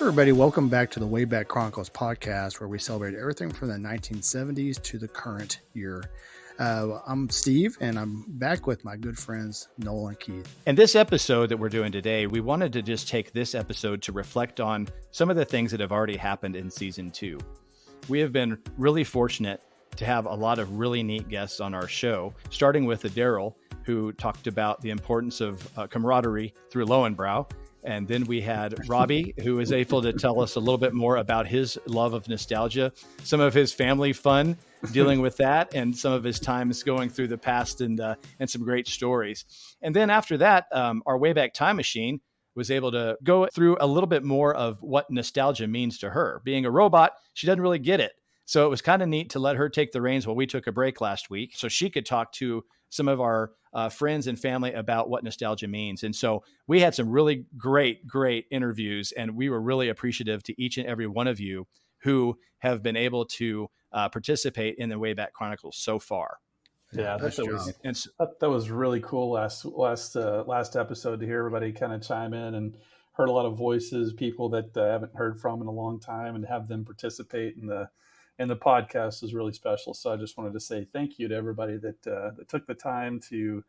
Everybody, welcome back to the Wayback Chronicles podcast, where we celebrate everything from the 1970s to the current year. I'm Steve, and I'm back with my good friends, Noel and Keith. And this episode that we're doing today, we wanted to just take this episode to reflect on some of the things that have already happened in season 2. We have been really fortunate to have a lot of really neat guests on our show, starting with Daryl, who talked about the importance of camaraderie through Lowenbrow. And then we had Robbie, who was able to tell us a little bit more about his love of nostalgia, some of his family fun dealing with that, and some of his times going through the past and some great stories. And then after that, our Wayback Time Machine was able to go through a little bit more of what nostalgia means to her. Being a robot, she doesn't really get it. So it was kind of neat to let her take the reins while we took a break last week so she could talk to some of our friends and family about what nostalgia means. And so we had some really great interviews, and we were really appreciative to each and every one of you who have been able to participate in the Wayback Chronicles so far. Yeah, that was really cool last episode to hear everybody kind of chime in, and heard a lot of voices, people that I haven't heard from in a long time, and have them participate in the podcast is really special. So I just wanted to say thank you to everybody that took the time to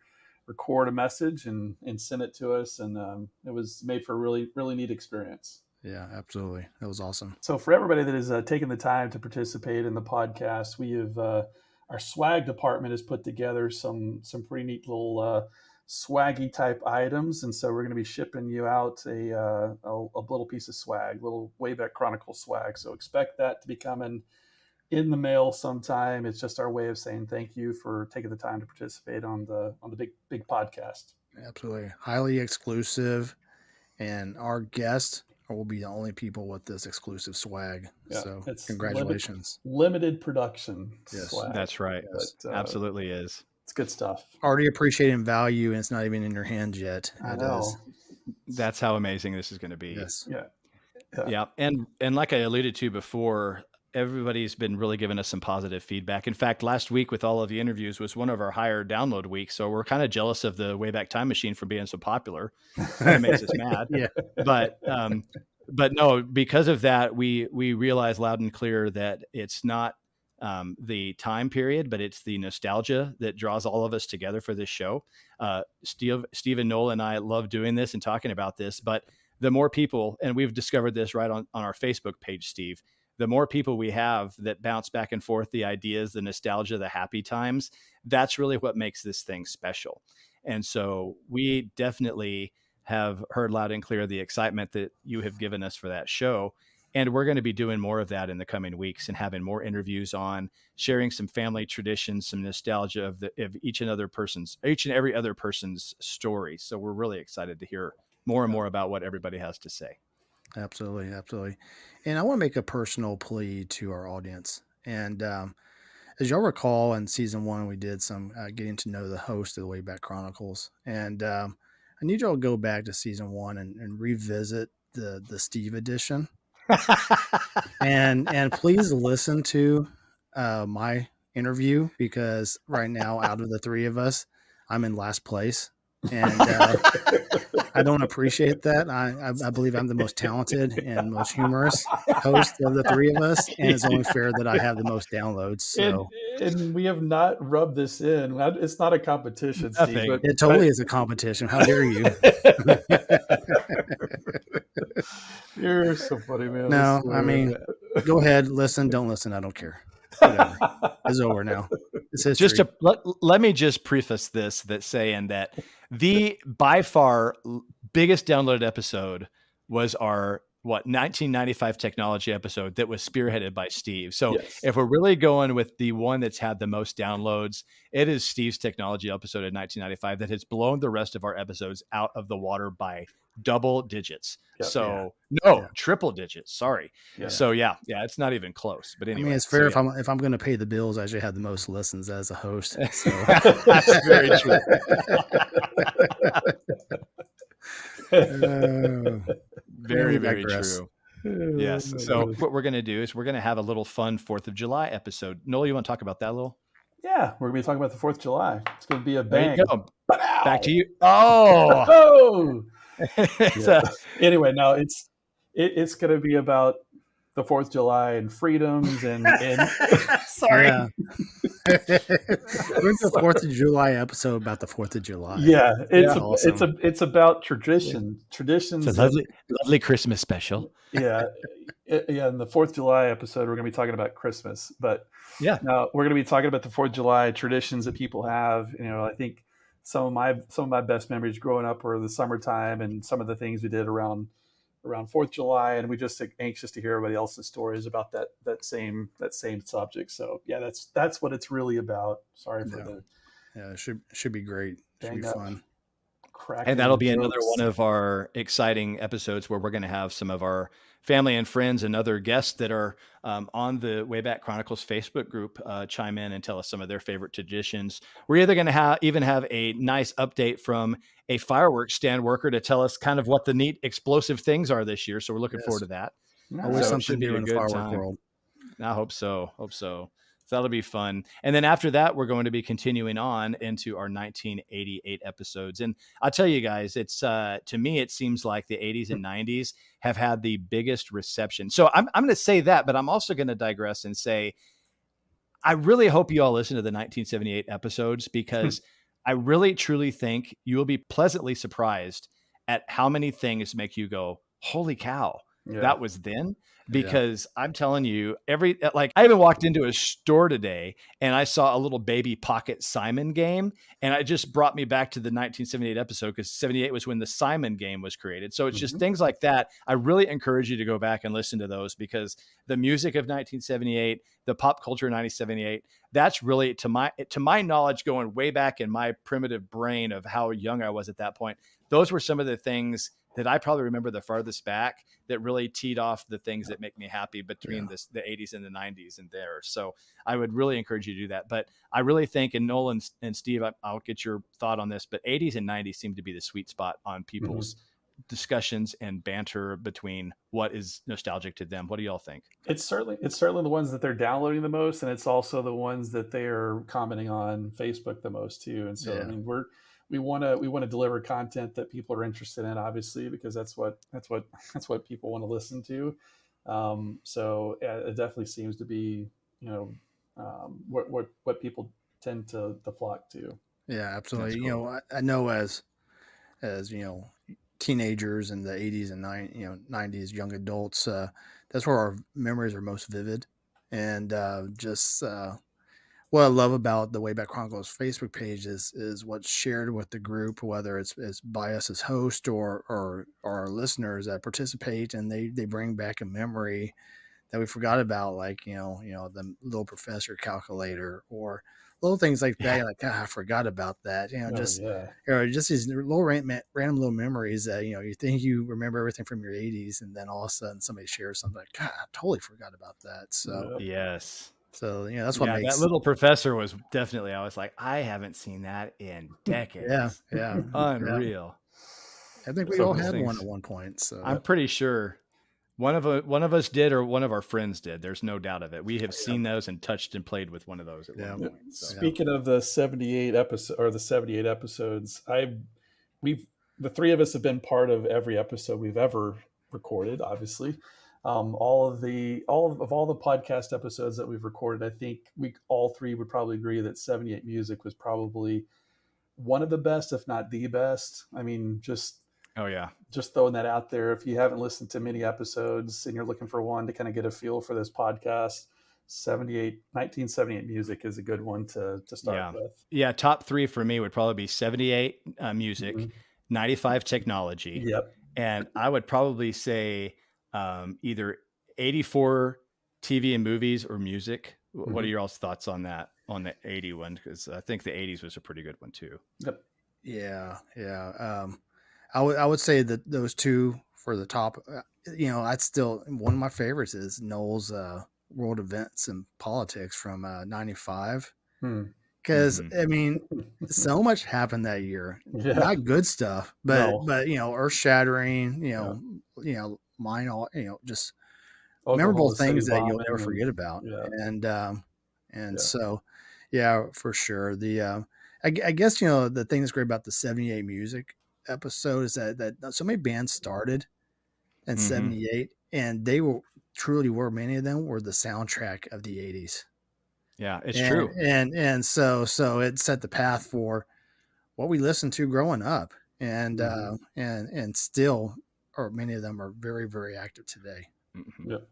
record a message and send it to us. And it was made for a really, really neat experience. Yeah, absolutely. That was awesome. So for everybody that has taken the time to participate in the podcast, we have our swag department has put together some pretty neat little swaggy type items. And so we're going to be shipping you out a little piece of swag, little Wayback Chronicles swag. So expect that to be coming in the mail sometime. It's just our way of saying thank you for taking the time to participate on the big podcast. Absolutely. Highly exclusive, and our guests will be the only people with this exclusive swag. Yeah, so congratulations. Limited production. Yes, swag. That's right. But, absolutely is. It's good stuff. Already appreciating value, and it's not even in your hands yet. I know. That's how amazing this is going to be. Yes. Yeah. And like I alluded to before, everybody's been really giving us some positive feedback. In fact, last week with all of the interviews was one of our higher download weeks. So we're kind of jealous of the Wayback Time Machine for being so popular. It makes us mad. Yeah. But no, because of that, we realize loud and clear that it's not the time period, but it's the nostalgia that draws all of us together for this show. Steve and Noel and I love doing this and talking about this, but the more people, and we've discovered this right on our Facebook page, Steve, the more people we have that bounce back and forth, the ideas, the nostalgia, the happy times, that's really what makes this thing special. And so we definitely have heard loud and clear the excitement that you have given us for that show. And we're going to be doing more of that in the coming weeks and having more interviews on sharing some family traditions, some nostalgia of each and every other person's story. So we're really excited to hear more and more about what everybody has to say. Absolutely. And I want to make a personal plea to our audience. And as y'all recall, in season 1, we did some getting to know the host of the Wayback Chronicles. And I need y'all to go back to season 1 and revisit the Steve edition. and please listen to my interview, because right now, out of the 3 of us, I'm in last place. And I don't appreciate that. I believe I'm the most talented and most humorous host of the 3 of us, and it's only fair that I have the most downloads. So, and we have not rubbed this in. It's not a competition, Steve. But it totally is a competition. How dare you? You're so funny, man. No, I mean, go ahead, listen. Don't listen. I don't care. Whatever. It's over now. It's history. Just let me just preface this saying that the by far biggest downloaded episode was our 1995 technology episode that was spearheaded by Steve. So If we're really going with the one that's had the most downloads, it is Steve's technology episode in 1995 that has blown the rest of our episodes out of the water by double digits. Triple digits. Sorry. Yeah. So it's not even close. But anyway, I mean, it's fair if I'm going to pay the bills, I should have the most listens as a host. So. That's very true. Very, very true. Yes. So what we're going to do is we're going to have a little fun 4th of July episode. Noel, you want to talk about that a little? Yeah, we're going to be talking about the 4th of July. It's going to be a bang. There you go. Back to you. Oh. Anyway, no, it's going to be about the 4th of July and freedoms and sorry. Yeah. When's the 4th of July episode about the 4th of July? Yeah, Yeah. Awesome. it's about Yeah. It's a traditions and lovely Christmas special. yeah, yeah. In the 4th of July episode, we're going to be talking about Christmas, but Yeah. now we're going to be talking about the 4th of July traditions that people have. I think some of my best memories growing up were the summertime and some of the things we did around 4th of July, and we just anxious to hear everybody else's stories about that same subject. So yeah, that's what it's really about. Sorry for Yeah. the Yeah. It should be great. Should be bang up fun. And cracking that'll of be another jokes. one of our exciting episodes where we're going to have some of our family and friends and other guests that are on the Wayback Chronicles Facebook group chime in and tell us some of their favorite traditions. We're either going to even have a nice update from a fireworks stand worker to tell us kind of what the neat explosive things are this year. So we're looking forward Yes. to that. Always Nice. So it something should be new a in the good firework time. world. I hope so. Hope so. So that'll be fun. And then after that, we're going to be continuing on into our 1988 episodes. And I'll tell you guys, it's to me, it seems like the 80s and 90s have had the biggest reception. So I'm going to say that, but I'm also going to digress and say, I really hope you all listen to the 1978 episodes because I really truly think you will be pleasantly surprised at how many things make you go, holy cow, Yeah. that was then. Yeah. Because I'm telling you, I even walked into a store today and I saw a little baby Pocket Simon game, and it just brought me back to the 1978 episode because 78 was when the Simon game was created. So it's just things like that. I really encourage you to go back and listen to those because the music of 1978, the pop culture of 1978, that's really to my knowledge, going way back in my primitive brain of how young I was at that point. Those were some of the things that I probably remember the farthest back that really teed off the things that make me happy between the 80s and the 90s and there. So I would really encourage you to do that. But I really think, and Nolan and Steve, I'll get your thought on this, but 80s and 90s seem to be the sweet spot on people's discussions and banter between what is nostalgic to them. What do y'all think? It's certainly the ones that they're downloading the most, and it's also the ones that they are commenting on Facebook the most too. And so, I Yeah. mean, we want to deliver content that people are interested in, obviously, because that's what people want to listen to. So yeah, it definitely seems to be what people tend to flock to. Yeah, That's absolutely. cool. I know as teenagers in the 80s and 90s, young adults, that's where our memories are most vivid. And just what I love about the Wayback Chronicles Facebook page is what's shared with the group, whether it's by us as host or our listeners that participate, and they bring back a memory that we forgot about, like the little professor calculator or little things like that. Yeah. You're like, God, I forgot about that. Oh yeah, Just these little random little memories that you think you remember everything from your 80s, and then all of a sudden somebody shares something like, God, I totally forgot about that. So yep. yes. that's what Yeah, that makes. little professor was definitely, I was like, I haven't seen that in Yeah, decades. yeah, yeah. Unreal. I think we Some all of those had one at things. one point. So I'm pretty sure one of us did, or one of our friends did. There's no doubt of it. We have Yeah. seen those and touched and played with one of those at one yeah, point. So yeah, Speaking of the 78 episodes, we've the three of us have been part of every episode we've ever recorded. Obviously, all the podcast episodes that we've recorded, I think we all three would probably agree that 78 Music was probably one of the best, if not the best. I mean, oh yeah. just throwing that out there. If you haven't listened to many episodes and you're looking for one to kind of get a feel for this podcast, 1978 Music is a good one to start Yeah. with. Yeah. Top three for me would probably be 78 music, Mhm. 95 technology, Yep. and I would probably say either 84 TV and movies or music. What are Mhm. your all's thoughts on that, on the 80 one? Because I think the 80s was a pretty good one too. Yep. yeah. I would say that those two for the top. I'd still one of my favorites is Noel's world events and politics from '95. Hmm. Because Mhm. I mean, so much happened that year. Yeah. Not good stuff, but No. earth shattering. Yeah. Mine all just memorable Oklahoma City things that you'll bombing never and forget about. yeah. And Yeah. so, yeah, for sure. I guess the thing that's great about the '78 music episode is that so many bands started and Mm-hmm. 78, and they were truly were many of them were the soundtrack of the 80s. Yeah, it's And true. so it set the path for what we listened to growing up, Mm-hmm. and still, or many of them are very, very active today. Mm-hmm. Yep,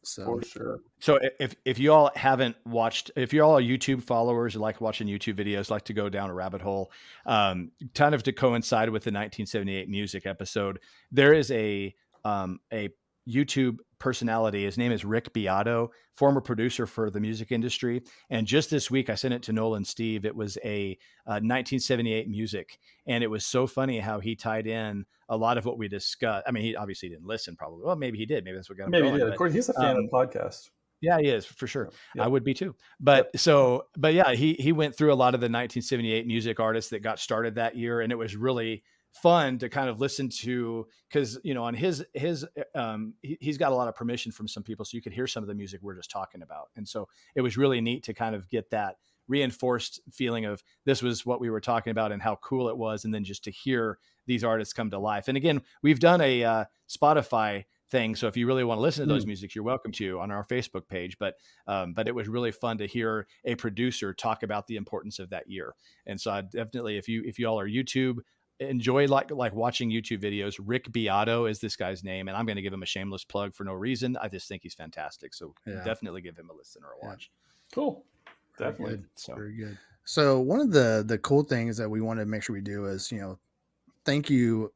So for sure. So if you all haven't watched, if you're all YouTube followers or like watching YouTube videos, like to go down a rabbit hole, kind of to coincide with the 1978 music episode, there is a YouTube personality. His name is Rick Beato, former producer for the music industry. And just this week, I sent it to Noel and Steve. It was a 1978 music, and it was so funny how he tied in a lot of what we discussed. I mean, he obviously didn't listen, probably. Well, maybe he did. Maybe that's what got him Maybe he going. did. Of But course, he's a fan of the podcast. yeah, he is for sure. I Yep. would be too. Yep. But yeah, he went through a lot of the 1978 music artists that got started that year, and it was really fun to kind of listen to, because on his he's got a lot of permission from some people, so you could hear some of the music we're just talking about, and so it was really neat to kind of get that reinforced feeling of this was what we were talking about and how cool it was, and then just to hear these artists come to life. And again, we've done a Spotify thing. So if you really want to listen to those Mm. musics, you're welcome to on our Facebook page. But it was really fun to hear a producer talk about the importance of that year. And so I definitely, if you all are YouTube, enjoy like watching YouTube videos. Rick Beato is this guy's name, and I'm going to give him a shameless plug for no reason. I just think he's fantastic. So yeah, definitely give him a listen or a yeah, watch. Cool. very Definitely. good, So very good. So one of the cool things that we want to make sure we do is, thank you,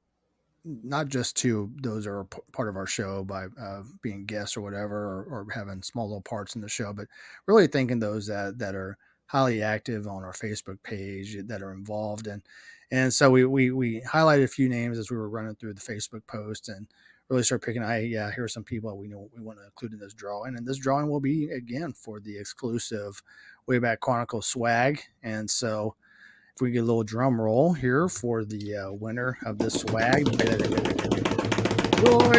not just to those that are part of our show by being guests or whatever, or having small little parts in the show, but really thanking those that are highly active on our Facebook page, that are involved. And so we highlighted a few names as we were running through the Facebook post, and really start picking, yeah, here are some people we know we want to include in this drawing. And this drawing will be again for the exclusive Wayback Chronicles swag. And so if we get a little drum roll here for the winner of this swag, joy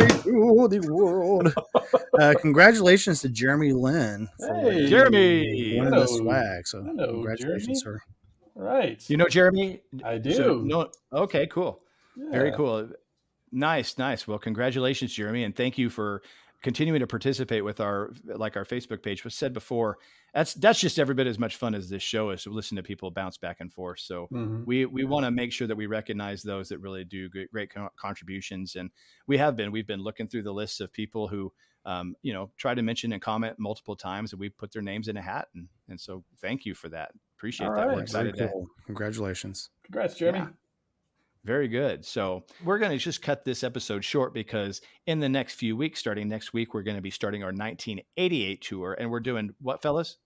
to the world. Congratulations to Jeremy Lynn for Hey, Jeremy. winning this swag. So hello, congratulations, Jeremy. sir. Right. You know Jeremy? I So do. no, okay, cool. Very Yeah. cool. Nice. Well, congratulations, Jeremy, and thank you for continuing to participate with our Facebook page. Was said before, that's just every bit as much fun as this show is to listen to people bounce back and forth. So Mm-hmm. we want to make sure that we recognize those that really do great contributions, and we've been looking through the lists of people who try to mention and comment multiple times, and we put their names in a hat, and so thank you for that. Appreciate All that. We're right. Very excited to. cool. Congratulations. Congrats, Jeremy. Yeah. Very good. So we're going to just cut this episode short because in the next few weeks, starting next week, we're going to be starting our 1988 tour. And we're doing what, fellas?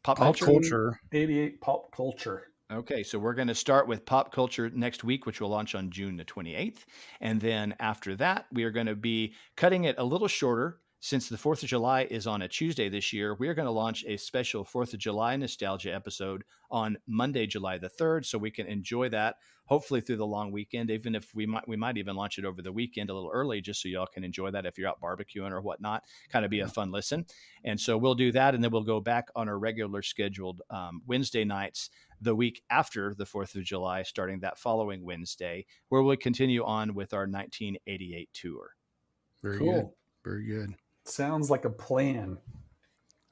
Pop culture? 88 pop culture. Okay, so we're going to start with pop culture next week, which will launch on June the 28th. And then after that, we are going to be cutting it a little shorter. Since the 4th of July is on a Tuesday this year, we are going to launch a special 4th of July nostalgia episode on Monday, July the 3rd, so we can enjoy that, hopefully through the long weekend, even if we might even launch it over the weekend a little early, just so y'all can enjoy that if you're out barbecuing or whatnot, kind of be a fun listen. And so we'll do that, and then we'll go back on our regular scheduled Wednesday nights the week after the 4th of July, starting that following Wednesday, where we'll continue on with our 1988 tour. Very Cool. good. Very good. Sounds like a plan.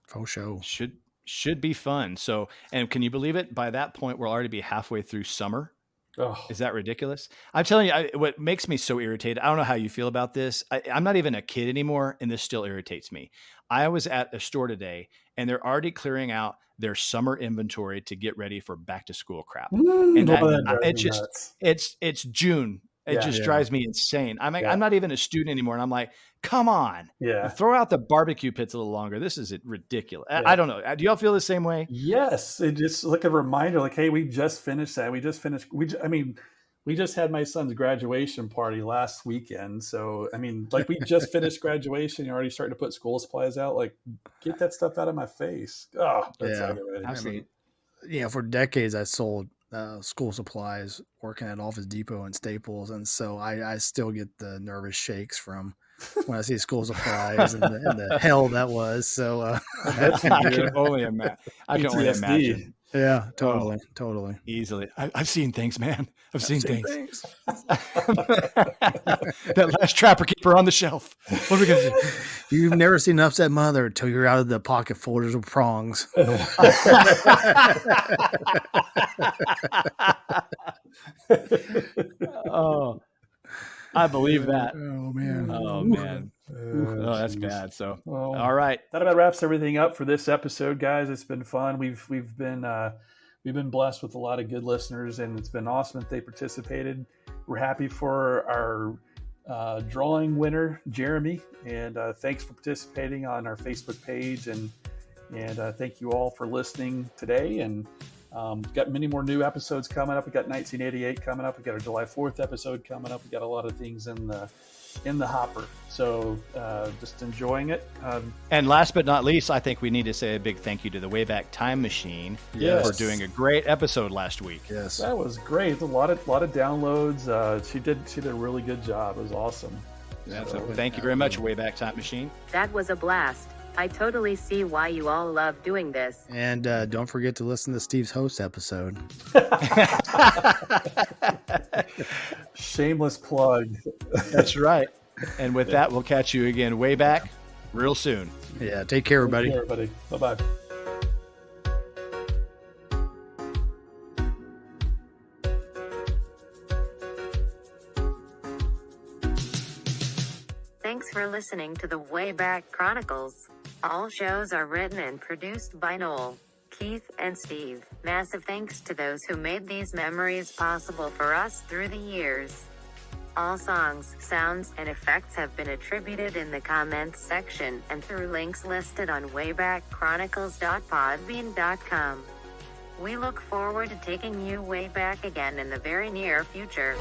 Faux show. Should be fun. So, and can you believe it? By that point, we'll already be halfway through summer. Oh, Is that ridiculous? I'm telling you, what makes me so irritated, I don't know how you feel about this. I'm not even a kid anymore, and this still irritates me. I was at a store today, and they're already clearing out their summer inventory to get ready for back to school crap. And that it drives me just, nuts. it's June. It Yeah. just Yeah. drives me insane. I'm like, Yeah. I'm not even a student anymore. And I'm like, come on, Yeah. throw out the barbecue pits a little longer. This is ridiculous. Yeah. I don't know. Do y'all feel the same way? Yes, it just like a reminder, like, hey, we just finished that. We just finished. We just had my son's graduation party last weekend. So, I mean, like, we just finished graduation. You're already starting to put school supplies out. Like, get that stuff out of my face. Oh, that's Yeah. aggravating. Absolutely. For decades I sold school supplies working at Office Depot and Staples, and so I still get the nervous shakes from when I see school supplies and the hell that was. So I can only imagine. I can only PTSD. imagine. Yeah, Oh, totally. easily. I've seen things, man. I've seen things. Things. That last trapper keeper on the shelf. What are we gonna do? You've never seen an upset mother until you're out of the pocket folders of prongs. Oh, I believe that. Oh man. Oh Oof. man. Oh, that's geez. bad. So, Well, all right. that about wraps everything up for this episode, guys. It's been fun. We've been blessed with a lot of good listeners, and it's been awesome that they participated. We're happy for our drawing winner, Jeremy, and thanks for participating on our Facebook page, and thank you all for listening today. And we've got many more new episodes coming up. We got 1988 coming up. We got our July 4th episode coming up. We got a lot of things in the hopper. So just enjoying it. And last but not least, I think we need to say a big thank you to the Wayback Time Machine Yes. for doing a great episode last week. Yes. That was great. A lot of downloads. She did a really good job. It was awesome. Yeah, so thank you very much, Wayback Time Machine. That was a blast. I totally see why you all love doing this. And don't forget to listen to Steve's host episode. Shameless plug. That's right. And with that, we'll catch you again way back real soon. Yeah. Take care, everybody. Take care, everybody. Bye-bye. Thanks for listening to the Wayback Chronicles. All shows are written and produced by Noel, Keith, and Steve. Massive thanks to those who made these memories possible for us through the years. All songs, sounds, and effects have been attributed in the comments section and through links listed on waybackchronicles.podbean.com. We look forward to taking you way back again in the very near future.